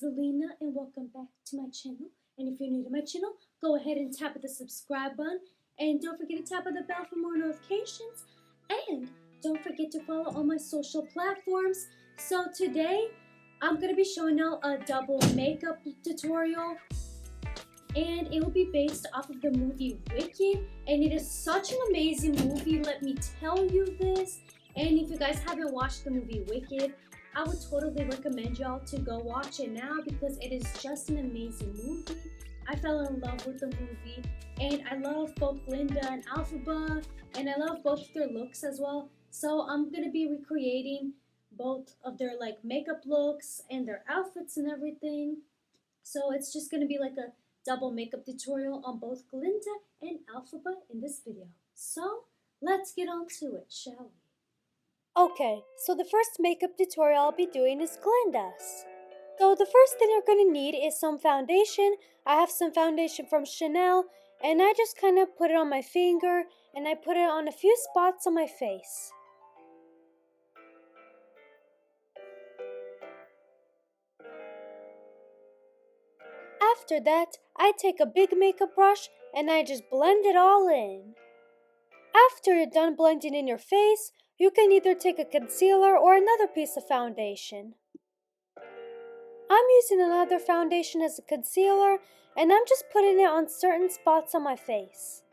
Alina and welcome back to my channel. And if you're new to my channel, go ahead and tap at the subscribe button. And don't forget to tap on the bell for more notifications. And don't forget to follow all my social platforms. So today, I'm going to be showing out a double makeup tutorial. And it will be based off of the movie Wicked. And it is such an amazing movie, let me tell you this. And if you guys haven't watched the movie Wicked, I would totally recommend y'all to go watch it now because it is just an amazing movie. I fell in love with the movie and I love both Glinda and Elphaba and I love both of their looks as well. So I'm going to be recreating both of their makeup looks and their outfits and everything. So it's just going to be like a double makeup tutorial on both Glinda and Elphaba in this video. So let's get on to it, shall we? Okay, so the first makeup tutorial I'll be doing is Glinda's. So the first thing you're going to need is some foundation. I have some foundation from Chanel and I just kind of put it on my finger and I put it on a few spots on my face. After that, I take a big makeup brush and I just blend it all in. After you're done blending in your face, you can either take a concealer or another piece of foundation. I'm using another foundation as a concealer and I'm just putting it on certain spots on my face.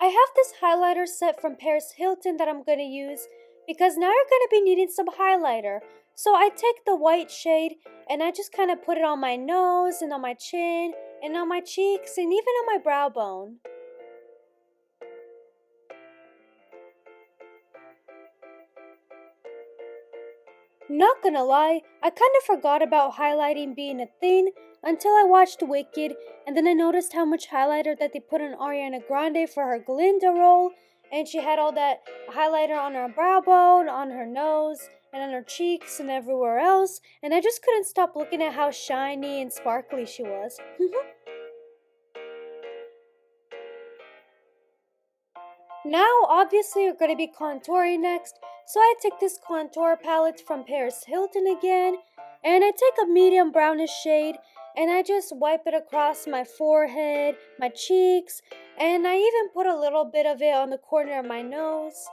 I have this highlighter set from Paris Hilton that I'm going to use because now you're going to be needing some highlighter. So I take the white shade and I just kind of put it on my nose and on my chin and on my cheeks and even on my brow bone. Not gonna lie, I kind of forgot about highlighting being a thing until I watched Wicked and then I noticed how much highlighter that they put on Ariana Grande for her Glinda role, and she had all that highlighter on her brow bone, on her nose, and on her cheeks and everywhere else, and I just couldn't stop looking at how shiny and sparkly she was. Now, obviously, you're going to be contouring next, so I take this contour palette from Paris Hilton again, and I take a medium brownish shade, and I just wipe it across my forehead, my cheeks, and I even put a little bit of it on the corner of my nose.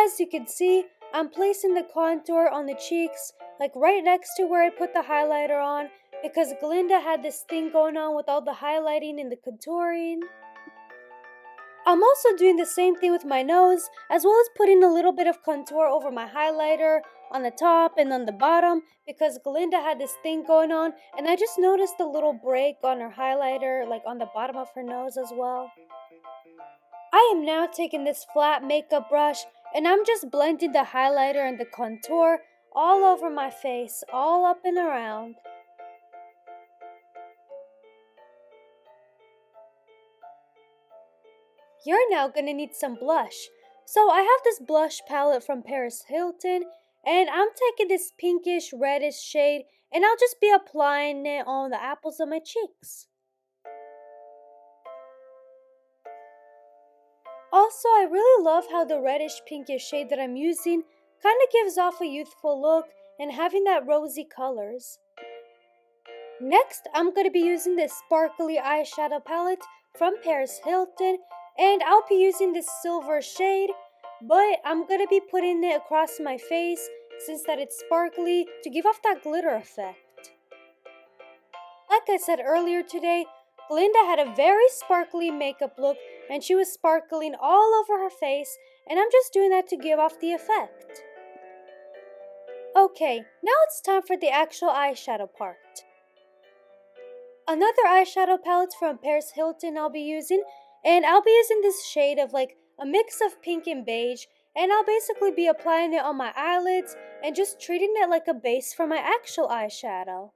As you can see, I'm placing the contour on the cheeks, like right next to where I put the highlighter on, because Glinda had this thing going on with all the highlighting and the contouring. I'm also doing the same thing with my nose, as well as putting a little bit of contour over my highlighter on the top and on the bottom, because Glinda had this thing going on, and I just noticed a little break on her highlighter, like on the bottom of her nose as well. I am now taking this flat makeup brush and I'm just blending the highlighter and the contour all over my face, all up and around. You're now going to need some blush. So I have this blush palette from Paris Hilton and I'm taking this pinkish reddish shade and I'll just be applying it on the apples of my cheeks. Also, I really love how the reddish pinkish shade that I'm using kind of gives off a youthful look and having that rosy colors. Next, I'm going to be using this sparkly eyeshadow palette from Paris Hilton and I'll be using this silver shade, but I'm going to be putting it across my face since that it's sparkly to give off that glitter effect. Like I said earlier today, Glinda had a very sparkly makeup look and she was sparkling all over her face, and I'm just doing that to give off the effect. Okay, now it's time for the actual eyeshadow part. Another eyeshadow palette from Paris Hilton I'll be using, and I'll be using this shade of like a mix of pink and beige, and I'll basically be applying it on my eyelids and just treating it like a base for my actual eyeshadow.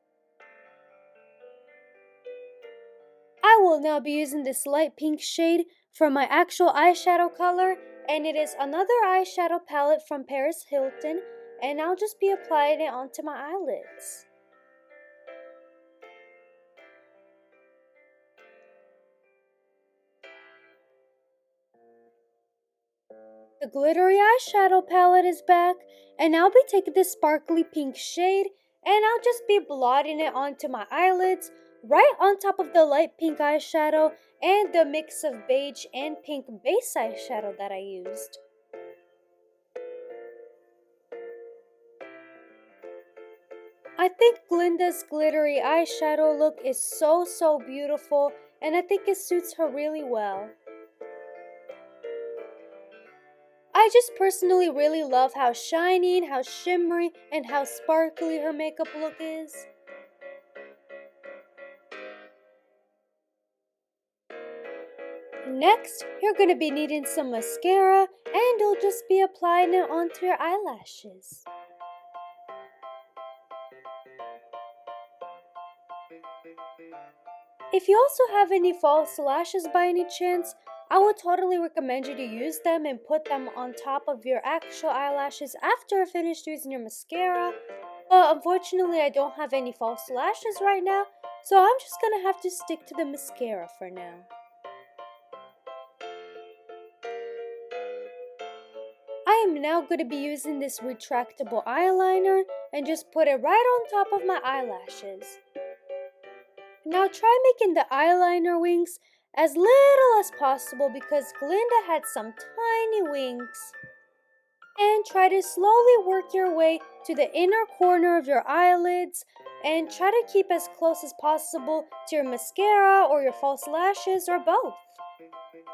I will now be using this light pink shade for my actual eyeshadow color, and it is another eyeshadow palette from Paris Hilton, and I'll just be applying it onto my eyelids. The glittery eyeshadow palette is back, and I'll be taking this sparkly pink shade, and I'll just be blotting it onto my eyelids, right on top of the light pink eyeshadow and the mix of beige and pink base eyeshadow that I used. I think Glinda's glittery eyeshadow look is so beautiful, and I think it suits her really well. I just personally really love how shiny and how shimmery and how sparkly her makeup look is. Next, you're going to be needing some mascara, and you'll just be applying it onto your eyelashes. If you also have any false lashes by any chance, I would totally recommend you to use them and put them on top of your actual eyelashes after you're finished using your mascara. But unfortunately, I don't have any false lashes right now, so I'm just going to have to stick to the mascara for now. I am now going to be using this retractable eyeliner and just put it right on top of my eyelashes. Now try making the eyeliner wings as little as possible because Glinda had some tiny wings. And try to slowly work your way to the inner corner of your eyelids and try to keep as close as possible to your mascara or your false lashes or both.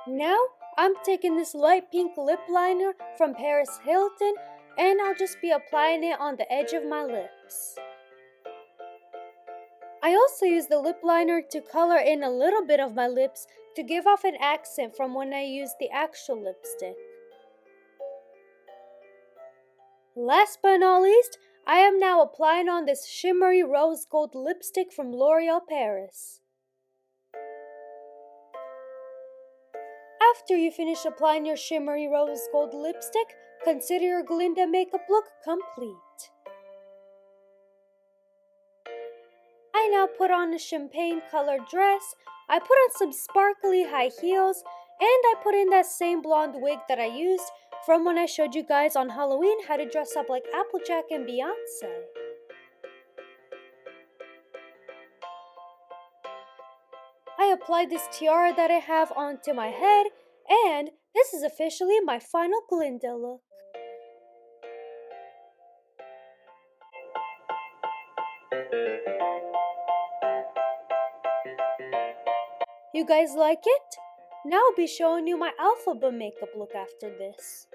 Now I'm taking this light pink lip liner from Paris Hilton and I'll just be applying it on the edge of my lips. I also use the lip liner to color in a little bit of my lips to give off an accent from when I use the actual lipstick. Last but not least, I am now applying on this shimmery rose gold lipstick from L'Oreal Paris. After you finish applying your shimmery rose gold lipstick, consider your Glinda makeup look complete. I now put on a champagne colored dress, I put on some sparkly high heels, and I put in that same blonde wig that I used from when I showed you guys on Halloween how to dress up like Applejack and Beyonce. I applied this tiara that I have onto my head, and this is officially my final Glinda look. You guys like it? Now I'll be showing you my Elphaba makeup look after this.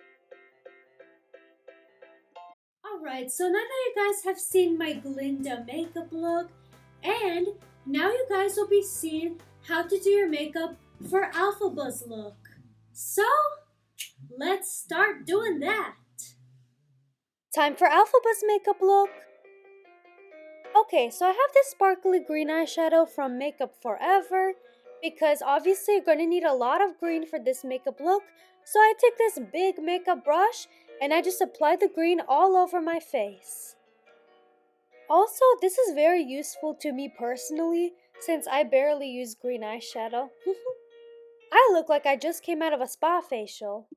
Alright, so now that you guys have seen my Glinda makeup look, and now you guys will be seeing how to do your makeup for Elphaba's look. So, let's start doing that. Time for Elphaba's makeup look. Okay, so I have this sparkly green eyeshadow from Makeup Forever because obviously you're going to need a lot of green for this makeup look. So I take this big makeup brush and I just apply the green all over my face. Also, this is very useful to me personally since I barely use green eyeshadow. I look like I just came out of a spa facial.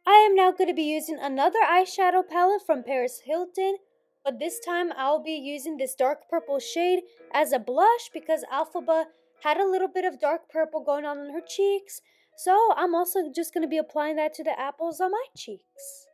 I am now going to be using another eyeshadow palette from Paris Hilton, but this time I'll be using this dark purple shade as a blush because Elphaba had a little bit of dark purple going on her cheeks, so I'm also just going to be applying that to the apples on my cheeks.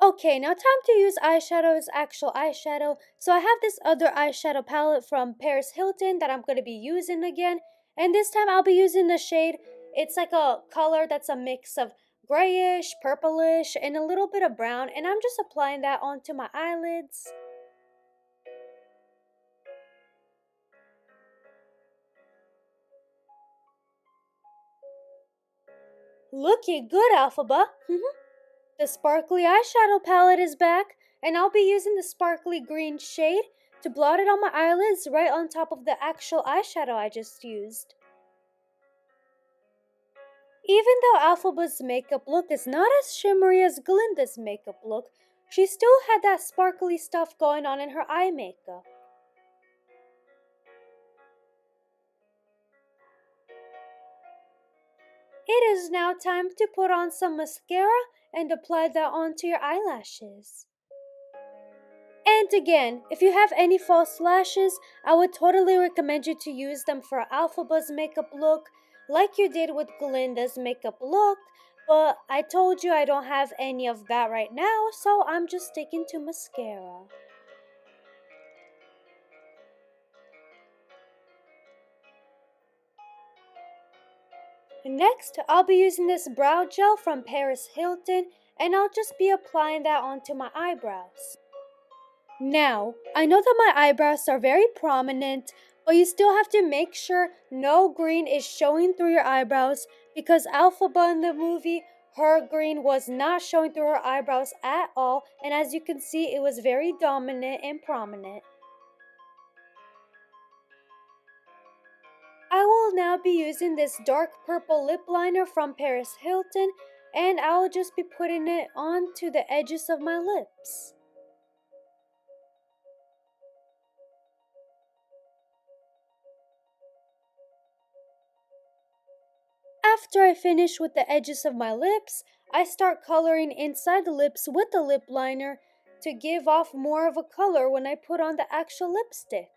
Okay, now time to use eyeshadow as actual eyeshadow. So I have this other eyeshadow palette from Paris Hilton that I'm going to be using again. And this time I'll be using the shade, it's like a color that's a mix of grayish, purplish, and a little bit of brown. And I'm just applying that onto my eyelids. Looking good, Elphaba. The sparkly eyeshadow palette is back, and I'll be using the sparkly green shade to blot it on my eyelids right on top of the actual eyeshadow I just used. Even though Elphaba's makeup look is not as shimmery as Glinda's makeup look, she still had that sparkly stuff going on in her eye makeup. It is now time to put on some mascara and apply that onto your eyelashes. And again, if you have any false lashes, I would totally recommend you to use them for Elphaba's makeup look, like you did with Glinda's makeup look, but I told you I don't have any of that right now, so I'm just sticking to mascara. Next, I'll be using this brow gel from Paris Hilton, and I'll just be applying that onto my eyebrows. Now, I know that my eyebrows are very prominent, but you still have to make sure no green is showing through your eyebrows because Elphaba in the movie, her green was not showing through her eyebrows at all, and as you can see, it was very dominant and prominent. I will now be using this dark purple lip liner from Paris Hilton, and I will just be putting it onto the edges of my lips. After I finish with the edges of my lips, I start coloring inside the lips with the lip liner to give off more of a color when I put on the actual lipstick.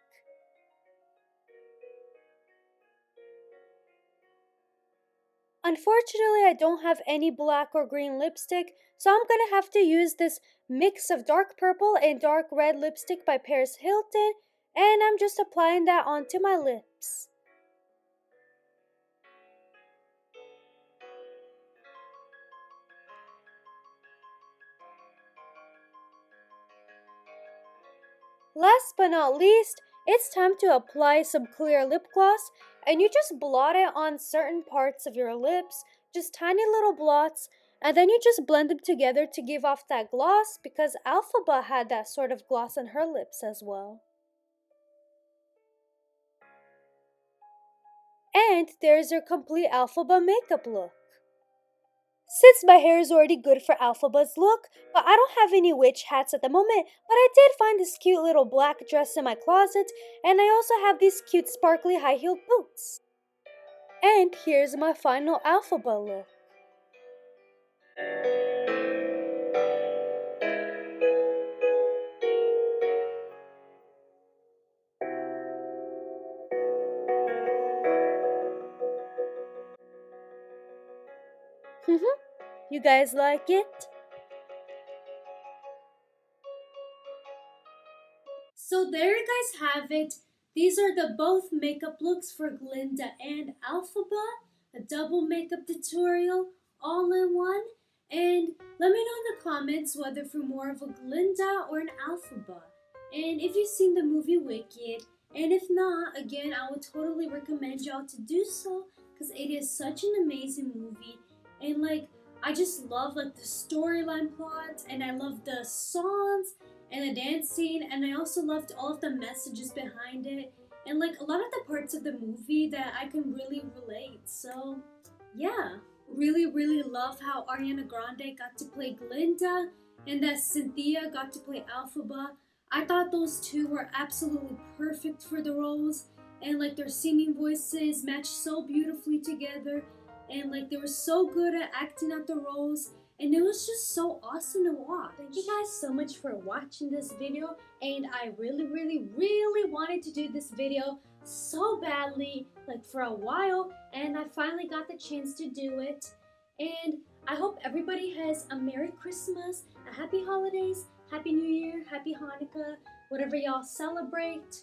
Unfortunately, I don't have any black or green lipstick, so I'm gonna have to use this mix of dark purple and dark red lipstick by Paris Hilton, and I'm just applying that onto my lips. Last but not least, it's time to apply some clear lip gloss, and you just blot it on certain parts of your lips, just tiny little blots, and then you just blend them together to give off that gloss because Elphaba had that sort of gloss on her lips as well. And there's your complete Elphaba makeup look. Since my hair is already good for Elphaba's look, but I don't have any witch hats at the moment, but I did find this cute little black dress in my closet, and I also have these cute sparkly high-heeled boots. And here's my final Elphaba look. You guys like it? So there you guys have it. These are the both makeup looks for Glinda and Elphaba, a double makeup tutorial all in one. And let me know in the comments whether for more of a Glinda or an Elphaba. And if you've seen the movie Wicked, and if not, again, I would totally recommend y'all to do so because it is such an amazing movie. And like, I just love like the storyline plot, and I love the songs and the dance scene, and I also loved all of the messages behind it and like a lot of the parts of the movie that I can really relate. So yeah, really love how Ariana Grande got to play Glinda and that Cynthia got to play Elphaba. I thought those two were absolutely perfect for the roles, and like their singing voices matched so beautifully together, and like they were so good at acting out the roles, and it was just so awesome to watch. Thank you guys so much for watching this video, and I really wanted to do this video so badly, like for a while, and I finally got the chance to do it. And I hope everybody has a Merry Christmas, a Happy Holidays, Happy New Year, Happy Hanukkah, whatever y'all celebrate.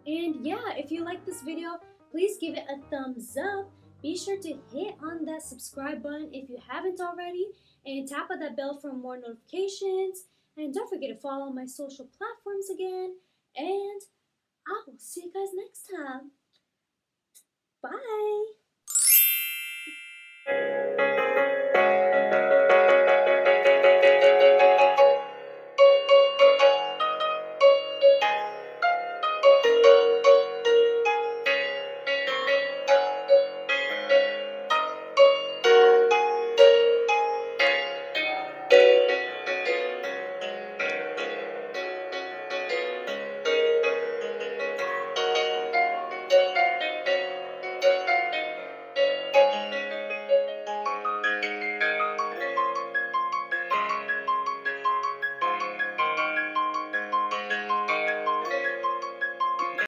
And yeah, if you like this video, please give it a thumbs up. Be sure to hit on that subscribe button if you haven't already, and tap on that bell for more notifications. And don't forget to follow my social platforms again. And I will see you guys next time. Bye!